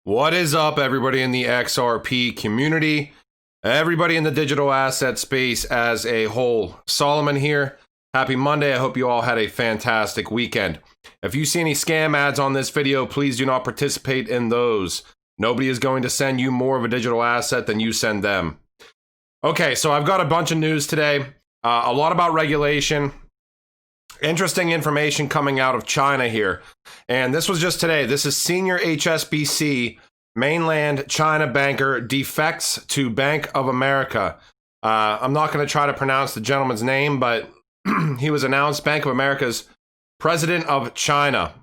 What is up, everybody in the XRP community? Everybody in the digital asset space as a whole. Solomon here. Happy Monday. I hope you all had a fantastic weekend. If you see any scam ads on this video, please do not participate in those. Nobody is going to send you more of a digital asset than you send them. Okay, so I've got a bunch of news today. A lot about regulation. Interesting information coming out of China here. And this was just today. This is senior HSBC mainland China banker defects to Bank of America. I'm not going to try to pronounce the gentleman's name, but he was announced Bank of America's president of China.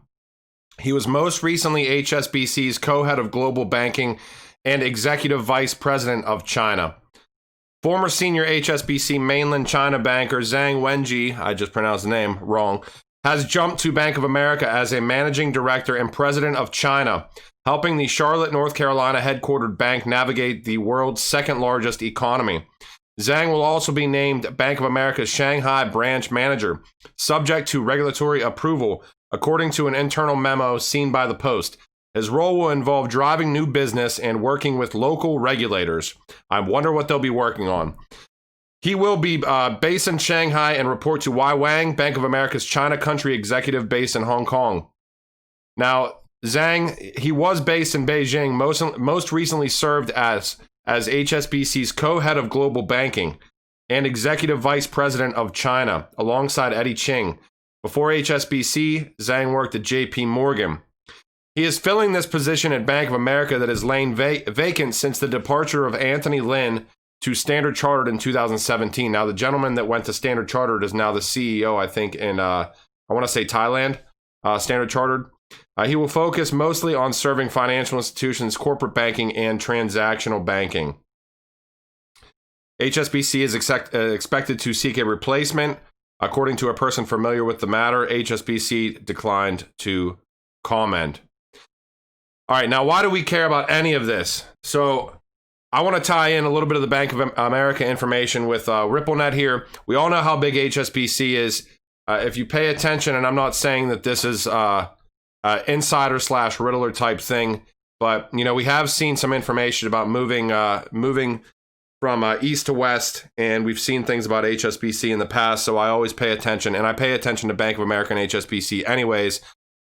He was most recently HSBC's co-head of global banking and executive vice president of China. Former senior HSBC mainland China banker Zhang Wenji, I just pronounced the name wrong, has jumped to Bank of America as a managing director and president of China, helping the Charlotte, North Carolina headquartered bank navigate the world's second largest economy. Zhang will also be named Bank of America's Shanghai branch manager, subject to regulatory approval, according to an internal memo seen by the Post. His role will involve driving new business and working with local regulators. I wonder what they'll be working on. He will be based in Shanghai and report to Wai Wang, Bank of America's China country executive based in Hong Kong. Now, Zhang, he was based in Beijing, most recently served as HSBC's co-head of global banking and executive vice president of China, alongside Eddie Ching. Before HSBC, Zhang worked at JP Morgan. He is filling this position at Bank of America that has lain vacant since the departure of Anthony Lin to Standard Chartered in 2017. Now, the gentleman that went to Standard Chartered is now the CEO, I think, in, I want to say Thailand, Standard Chartered. He will focus mostly on serving financial institutions, corporate banking, and transactional banking. HSBC is expected to seek a replacement. According to a person familiar with the matter, HSBC declined to comment. All right, now why do we care about any of this? So I want to tie in a little bit of the Bank of America information with RippleNet here. We all know how big HSBC is. If you pay attention, and I'm not saying that this is insider / Riddler type thing, but you know, we have seen some information about moving from east to west, and we've seen things about HSBC in the past. So I always pay attention, and I pay attention to Bank of America and HSBC anyways,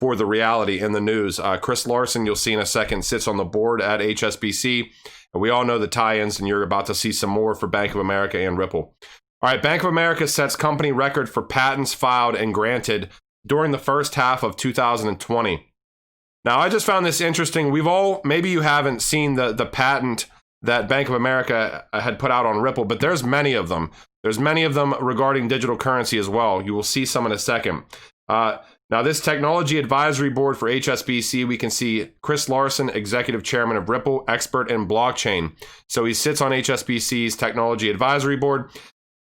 for the reality in the news. Chris Larson, you'll see in a second, sits on the board at HSBC. And we all know the tie-ins, and you're about to see some more for Bank of America and Ripple. All right, Bank of America sets company record for patents filed and granted during the first half of 2020. Now, I just found this interesting. Maybe you haven't seen the patent that Bank of America had put out on Ripple, but there's many of them. There's many of them regarding digital currency as well. You will see some in a second. Now, this technology advisory board for HSBC, we can see Chris Larson, executive chairman of Ripple, expert in blockchain. So he sits on HSBC's technology advisory board.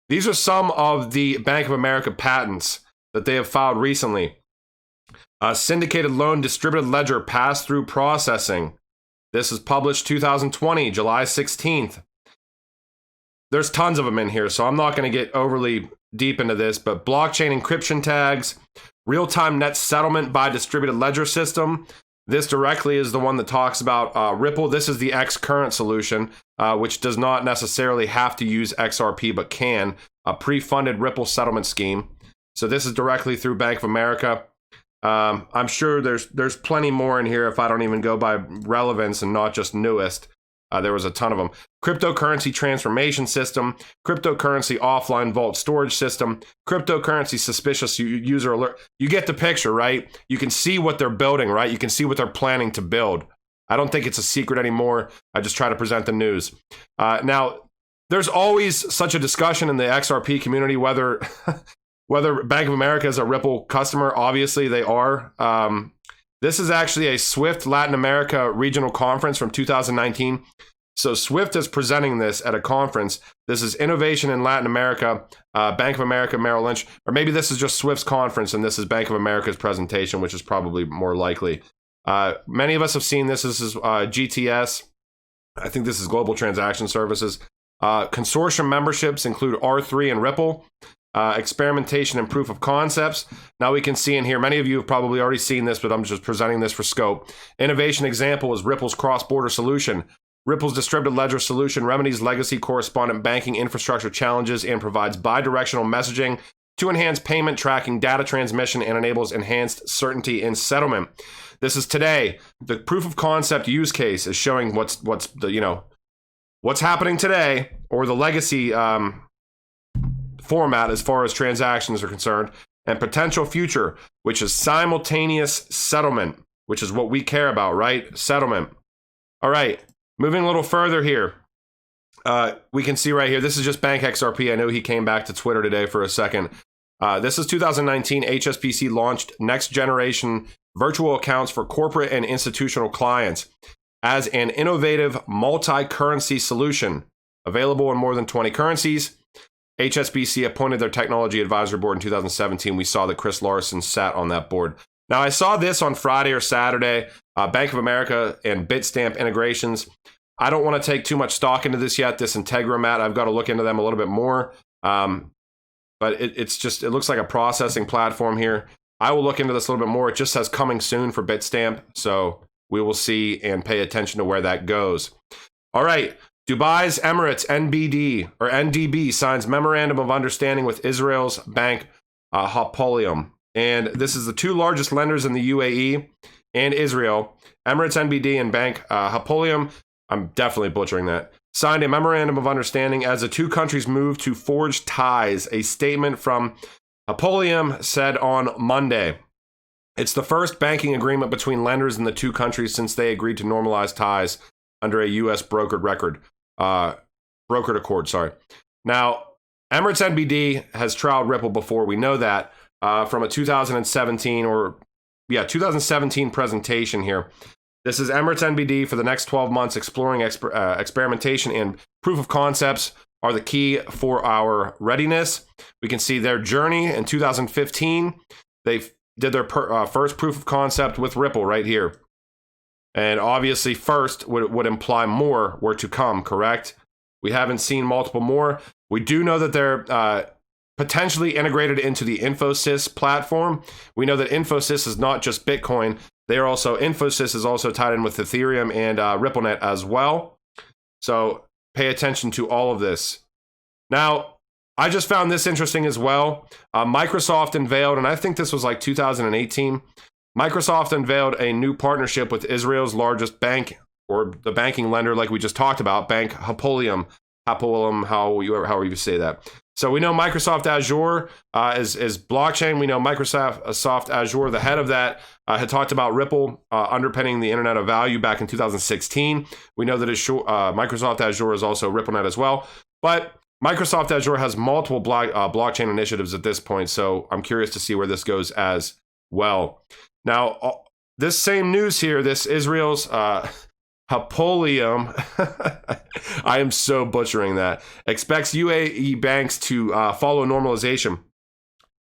These are some of the Bank of America patents that they have filed recently. Syndicated loan distributed ledger pass-through processing. This is published 2020, July 16th. There's tons of them in here, so I'm not going to get overly deep into this, but blockchain encryption tags, real-time net settlement by distributed ledger system. This directly is the one that talks about Ripple. This is the X-Current solution, which does not necessarily have to use XRP, but can. A pre-funded Ripple settlement scheme. So this is directly through Bank of America. I'm sure there's plenty more in here if I don't even go by relevance and not just newest. There was a ton of them. Cryptocurrency transformation system, cryptocurrency offline vault storage system, cryptocurrency suspicious user alert. You get the picture, right? You can see what they're building, right? You can see what they're planning to build. I don't think it's a secret anymore. I just try to present the news. Now, there's always such a discussion in the XRP community whether Bank of America is a Ripple customer. Obviously, they are. This is actually a Swift Latin America regional conference from 2019. So Swift is presenting this at a conference. This is Innovation in Latin America, Bank of America, Merrill Lynch, or maybe this is just Swift's conference and this is Bank of America's presentation, which is probably more likely. Many of us have seen this. This is GTS. I think this is Global Transaction Services. Consortium memberships include R3 and Ripple. experimentation and proof of concepts. Now we can see in here, many of you have probably already seen this, but I'm just presenting this for scope. Innovation example is Ripple's cross-border solution. Ripple's distributed ledger solution remedies legacy correspondent banking infrastructure challenges and provides bidirectional messaging to enhance payment tracking, data transmission, and enables enhanced certainty in settlement. This is today. The proof of concept use case is showing what's happening today, or the legacy format as far as transactions are concerned, and potential future, which is simultaneous settlement, which is what we care about, right? Settlement. All right, moving a little further here. We can see right here, this is just Bank XRP. I know he came back to Twitter today for a second. This is 2019. HSBC launched next generation virtual accounts for corporate and institutional clients as an innovative multi-currency solution available in more than 20 currencies. HSBC appointed their technology advisory board in 2017. We saw that Chris Larson sat on that board. Now, I saw this on Friday or Saturday, Bank of America and Bitstamp integrations. I don't want to take too much stock into this yet, this Integromat. I've got to look into them a little bit more. But it looks like a processing platform here. I will look into this a little bit more. It just says coming soon for Bitstamp. So we will see and pay attention to where that goes. All right. Dubai's Emirates NDB signs memorandum of understanding with Israel's bank Hapolim. And this is the two largest lenders in the UAE and Israel. Emirates NBD and Bank Hapolim, I'm definitely butchering that, signed a memorandum of understanding as the two countries move to forge ties, a statement from Hapolim said on Monday. It's the first banking agreement between lenders in the two countries since they agreed to normalize ties under a U.S. brokered accord. Now, Emirates NBD has trialed Ripple before. We know that from a 2017 presentation here. This is Emirates NBD for the next 12 months, exploring experimentation and proof of concepts are the key for our readiness. We can see their journey in 2015. They did their first proof of concept with Ripple right here. And obviously first would imply more were to come, correct? We haven't seen multiple more. We do know that they're potentially integrated into the Infosys platform. We know that Infosys is not just Bitcoin. Infosys is also tied in with Ethereum and RippleNet as well. So pay attention to all of this. Now, I just found this interesting as well. Microsoft unveiled, and I think this was like 2018, Microsoft unveiled a new partnership with Israel's largest bank, or the banking lender like we just talked about, Bank Hapolim, however you say that. So we know Microsoft Azure is blockchain. We know Microsoft Azure, the head of that, had talked about Ripple underpinning the Internet of Value back in 2016. We know that Microsoft Azure is also RippleNet as well. But Microsoft Azure has multiple blockchain initiatives at this point, so I'm curious to see where this goes as well. Now, this same news here, this Israel's Hapolim, I am so butchering that, expects UAE banks to follow normalization.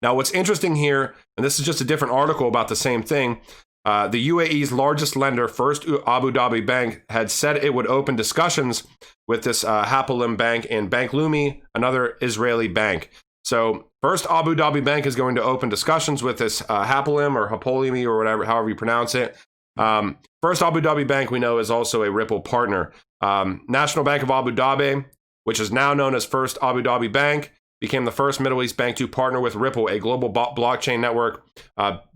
Now, what's interesting here, and this is just a different article about the same thing, the UAE's largest lender, First Abu Dhabi Bank, had said it would open discussions with this Hapolim Bank and Bank Leumi, another Israeli bank. So First Abu Dhabi Bank is going to open discussions with this Hapolim or Hapolimi or whatever, however you pronounce it. First Abu Dhabi Bank, we know, is also a Ripple partner. National Bank of Abu Dhabi, which is now known as First Abu Dhabi Bank, became the first Middle East bank to partner with Ripple, a global blockchain network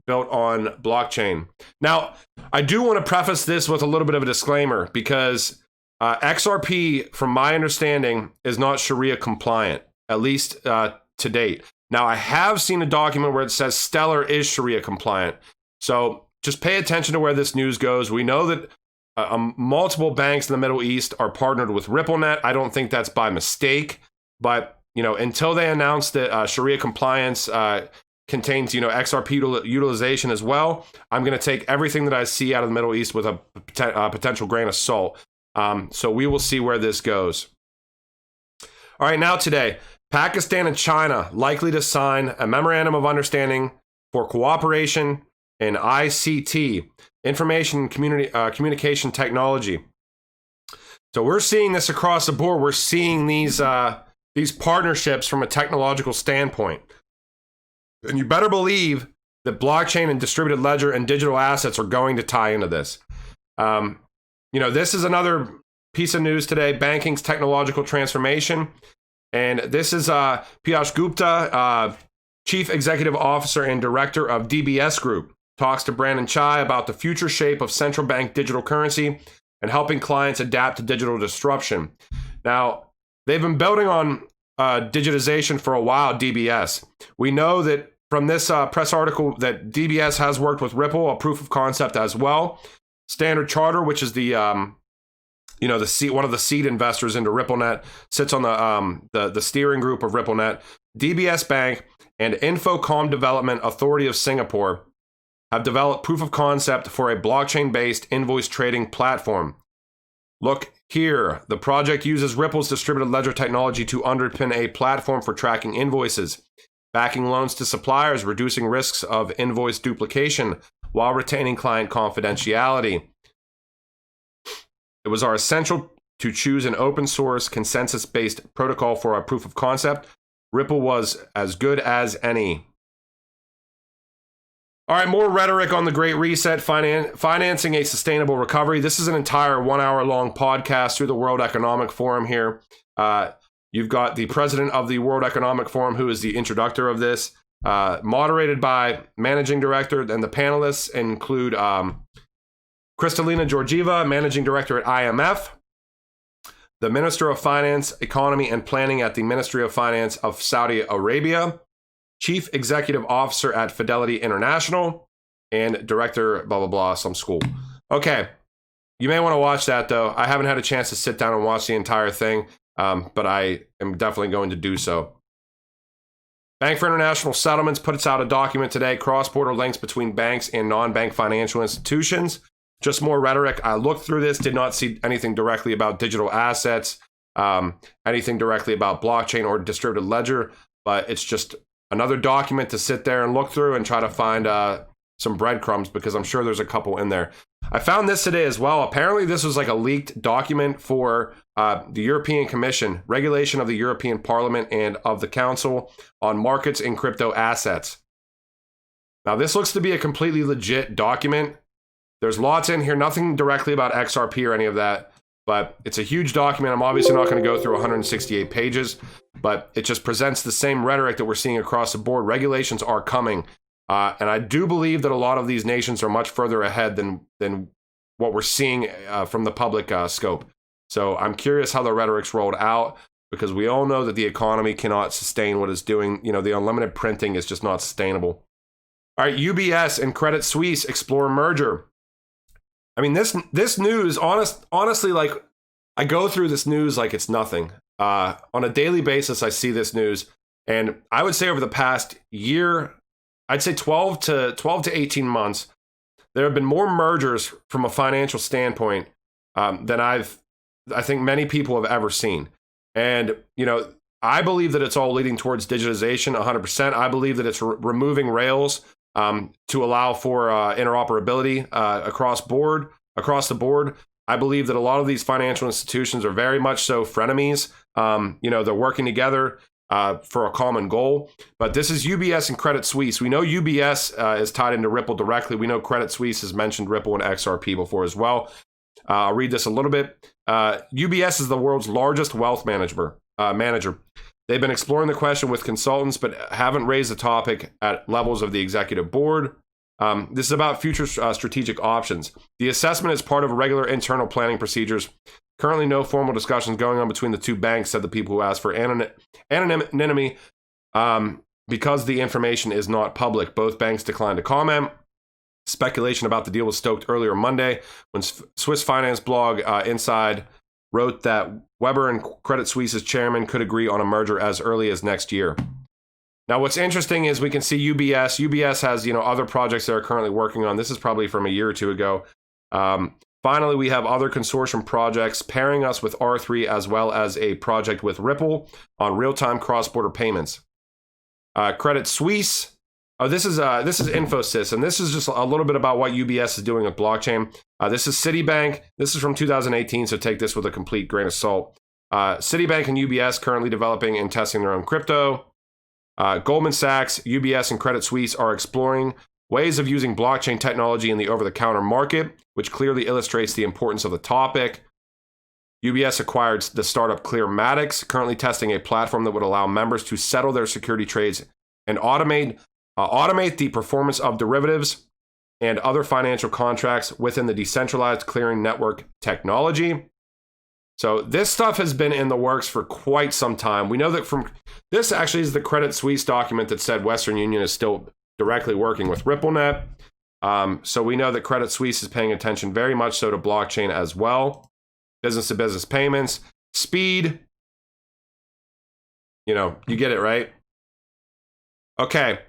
built on blockchain. Now, I do want to preface this with a little bit of a disclaimer because XRP, from my understanding, is not Sharia compliant, at least to date. Now, I have seen a document where it says Stellar is Sharia compliant. So just pay attention to where this news goes. We know that multiple banks in the Middle East are partnered with RippleNet. I don't think that's by mistake, but until they announce that Sharia compliance contains XRP utilization as well, I'm going to take everything that I see out of the Middle East with a potential grain of salt. So we will see where this goes. All right, now today, Pakistan and China likely to sign a memorandum of understanding for cooperation in ICT, information and communication technology. So we're seeing this across the board. We're seeing these these partnerships from a technological standpoint. And you better believe that blockchain and distributed ledger and digital assets are going to tie into this. This is another piece of news today, banking's technological transformation. And this is Piyush Gupta, Chief Executive Officer and Director of DBS Group, talks to Brandon Chai about the future shape of central bank digital currency and helping clients adapt to digital disruption. Now, they've been building on digitization for a while, DBS. We know that from this press article that DBS has worked with Ripple, a proof of concept as well. Standard Chartered, which is the one of the seed investors into RippleNet, sits on the steering group of RippleNet. DBS Bank and Infocom Development Authority of Singapore have developed proof of concept for a blockchain-based invoice trading platform. Look here, the project uses Ripple's distributed ledger technology to underpin a platform for tracking invoices, backing loans to suppliers, reducing risks of invoice duplication while retaining client confidentiality. It was our essential to choose an open source, consensus-based protocol for our proof of concept. Ripple was as good as any. All right, more rhetoric on the Great Reset, financing a sustainable recovery. This is an entire 1 hour long podcast through the World Economic Forum here. You've got the president of the World Economic Forum, who is the introductor of this, moderated by managing director, and the panelists include Kristalina Georgieva, managing director at IMF, the Minister of Finance, Economy and Planning at the Ministry of Finance of Saudi Arabia, Chief Executive Officer at Fidelity International, and Director, blah, blah, blah, some school. Okay, you may want to watch that, though. I haven't had a chance to sit down and watch the entire thing, but I am definitely going to do so. Bank for International Settlements puts out a document today, cross-border links between banks and non-bank financial institutions. Just more rhetoric. I looked through this, did not see anything directly about digital assets, anything directly about blockchain or distributed ledger, but it's just another document to sit there and look through and try to find some breadcrumbs, because I'm sure there's a couple in there. I found this today as well. Apparently this was like a leaked document for the European Commission, regulation of the European Parliament and of the Council on markets in crypto assets. Now this looks to be a completely legit document. There's lots in here, nothing directly about XRP or any of that, but it's a huge document. I'm obviously not going to go through 168 pages, but it just presents the same rhetoric that we're seeing across the board. Regulations are coming. And I do believe that a lot of these nations are much further ahead than what we're seeing from the public scope. So I'm curious how the rhetoric's rolled out, because we all know that the economy cannot sustain what it's doing. The unlimited printing is just not sustainable. All right, UBS and Credit Suisse explore merger. I mean, this news, honestly, like, I go through this news like it's nothing. On a daily basis, I see this news, and I would say over the past year, I'd say 12 to 18 months, there have been more mergers from a financial standpoint than I think many people have ever seen. And, I believe that it's all leading towards digitization 100%. I believe that it's removing rails to allow for interoperability across the board. I believe that a lot of these financial institutions are very much so frenemies. They're working together for a common goal. But this is UBS and Credit Suisse. We know UBS is tied into Ripple directly. We know Credit Suisse has mentioned Ripple and XRP before as well. I'll read this a little bit. UBS is the world's largest wealth manager. They've been exploring the question with consultants, but haven't raised the topic at levels of the executive board. This is about future strategic options. The assessment is part of regular internal planning procedures. Currently, no formal discussions going on between the two banks, said the people who asked for anonymity because the information is not public. Both banks declined to comment. Speculation about the deal was stoked earlier Monday when Swiss finance blog Inside wrote that Weber and Credit Suisse's chairman could agree on a merger as early as next year. Now, what's interesting is we can see UBS. UBS has, other projects they're currently working on. This is probably from a year or two ago. Finally, we have other consortium projects pairing us with R3, as well as a project with Ripple on real-time cross-border payments. Credit Suisse. Oh, this is Infosys, and this is just a little bit about what UBS is doing with blockchain. This is Citibank. This is from 2018, so take this with a complete grain of salt. Citibank and UBS currently developing and testing their own crypto. Goldman Sachs, UBS, and Credit Suisse are exploring ways of using blockchain technology in the over-the-counter market, which clearly illustrates the importance of the topic. UBS acquired the startup Clearmatics, currently testing a platform that would allow members to settle their security trades and automate the performance of derivatives and other financial contracts within the decentralized clearing network technology. So this stuff has been in the works for quite some time. We know that from this actually is the Credit Suisse document that said Western Union is still directly working with RippleNet. So we know that Credit Suisse is paying attention very much so to blockchain as well. Business-to-business payments, speed. You get it, right? Okay.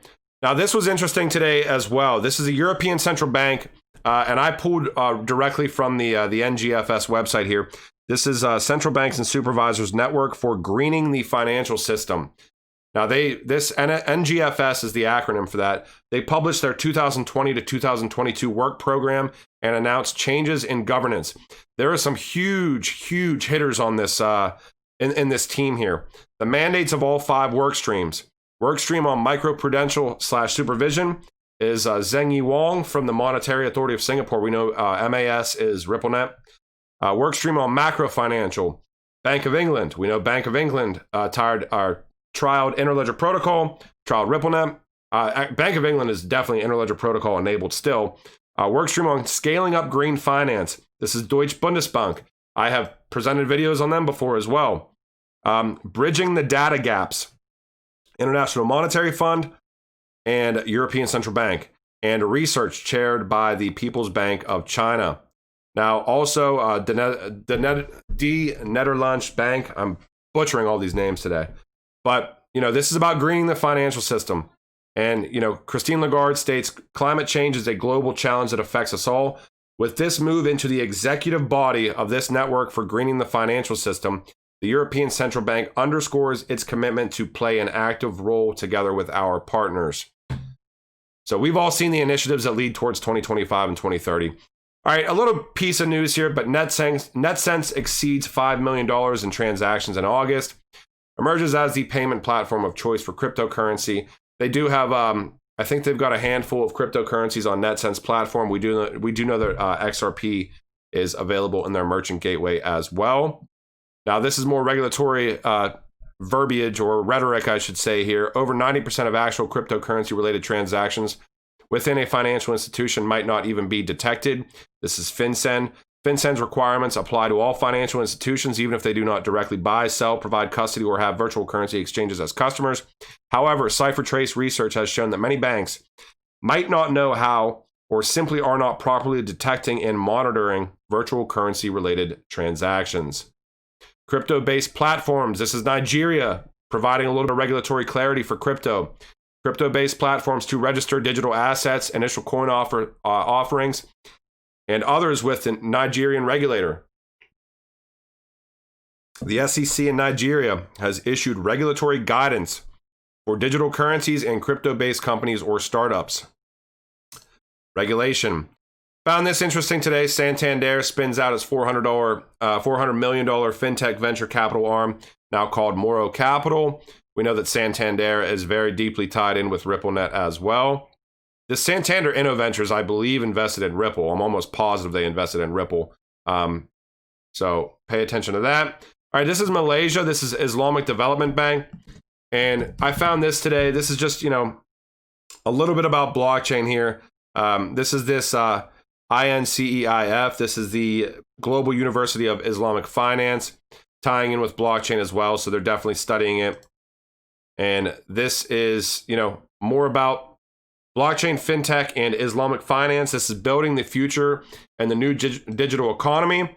Now, this was interesting today as well. This is a European Central Bank, and I pulled directly from the NGFS website here. This is Central Banks and Supervisors Network for Greening the Financial System. Now, NGFS is the acronym for that. They published their 2020 to 2022 work program and announced changes in governance. There are some huge hitters on this in this team here. The mandates of all 5 work streams. Work stream on microprudential/supervision is Zheng Wang from the Monetary Authority of Singapore. We know MAS is RippleNet. Work stream on macro financial. Bank of England. We know Bank of England trialed Interledger Protocol, trialed RippleNet. Bank of England is definitely Interledger Protocol enabled still. Work stream on scaling up green finance. This is Deutsche Bundesbank. I have presented videos on them before as well. Bridging the data gaps. International Monetary Fund and European Central Bank. And research chaired by the People's Bank of China. Now, also, the Nederlandsche Bank. I'm butchering all these names today. But, this is about greening the financial system. And, Christine Lagarde states, climate change is a global challenge that affects us all. With this move into the executive body of this network for greening the financial system, the European Central Bank underscores its commitment to play an active role together with our partners. So we've all seen the initiatives that lead towards 2025 and 2030. All right, a little piece of news here, but NetSense exceeds $5 million in transactions in August. Emerges as the payment platform of choice for cryptocurrency. They do have, I think they've got a handful of cryptocurrencies on NetSense platform. We do know that XRP is available in their merchant gateway as well. Now, this is more regulatory verbiage or rhetoric, I should say here. Over 90% of actual cryptocurrency-related transactions within a financial institution might not even be detected. This is FinCEN. FinCEN's requirements apply to all financial institutions, even if they do not directly buy, sell, provide custody, or have virtual currency exchanges as customers. However, CipherTrace research has shown that many banks might not know how or simply are not properly detecting and monitoring virtual currency-related transactions. Crypto-based platforms. This is Nigeria, providing a little bit of regulatory clarity for crypto. Crypto-based platforms to register digital assets, initial coin offerings, and others with the Nigerian regulator. The SEC in Nigeria has issued regulatory guidance for digital currencies and crypto-based companies or startups. Regulation. Found this interesting today. Santander spins out its $400 million fintech venture capital arm, now called Moro Capital. We know that Santander is very deeply tied in with RippleNet as well. The Santander InnoVentures, I believe, invested in Ripple. I'm almost positive they invested in Ripple. So pay attention to that. All right, this is Malaysia. This is Islamic Development Bank. And I found this today. This is just, a little bit about blockchain here. This is INCEIF. This is the Global University of Islamic Finance, tying in with blockchain as well. So they're definitely studying it. And this is, more about blockchain, fintech, and Islamic finance. This is building the future and the new digital economy.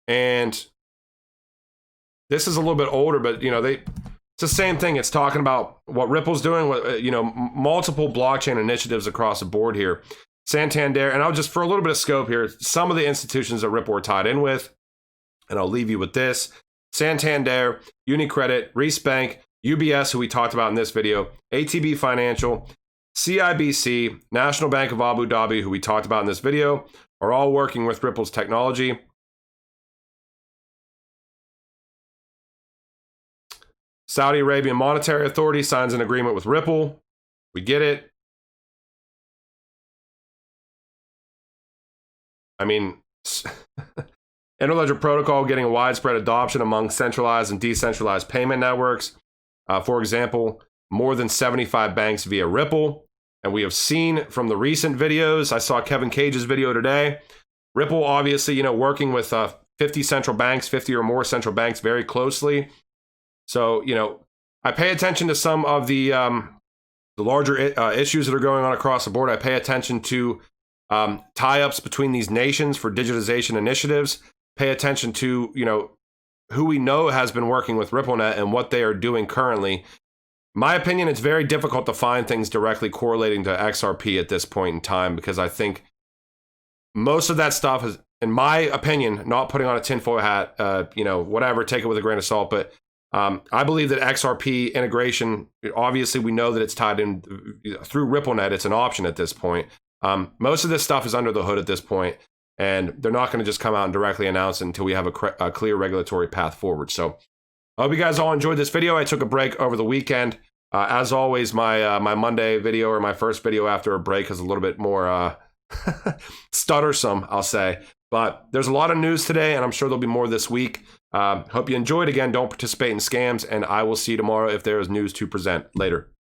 And this is a little bit older, but it's the same thing. It's talking about what Ripple's doing, multiple blockchain initiatives across the board here. Santander, and I'll just, for a little bit of scope here, some of the institutions that Ripple are tied in with, and I'll leave you with this. Santander, UniCredit, Reese Bank, UBS, who we talked about in this video, ATB Financial, CIBC, National Bank of Abu Dhabi, who we talked about in this video, are all working with Ripple's technology. Saudi Arabian Monetary Authority signs an agreement with Ripple. We get it. I mean, Interledger Protocol getting a widespread adoption among centralized and decentralized payment networks. For example, more than 75 banks via Ripple. And we have seen from the recent videos, I saw Kevin Cage's video today, Ripple obviously, working with 50 central banks, 50 or more central banks very closely. So, I pay attention to some of the larger issues that are going on across the board. I pay attention to tie-ups between these nations for digitization initiatives. Pay attention to, who we know has been working with RippleNet and what they are doing currently. My opinion, it's very difficult to find things directly correlating to XRP at this point in time, because I think most of that stuff is, in my opinion, not putting on a tinfoil hat, whatever, take it with a grain of salt, but I believe that XRP integration, obviously we know that it's tied in through RippleNet. It's an option at this point. Most of this stuff is under the hood at this point, and they're not going to just come out and directly announce it until we have a clear regulatory path forward. So I hope you guys all enjoyed this video. I took a break over the weekend. As always, my Monday video, or my first video after a break, is a little bit more stuttersome, I'll say. But there's a lot of news today, and I'm sure there'll be more this week. Hope you enjoyed. Again, don't participate in scams, and I will see you tomorrow if there is news to present. Later.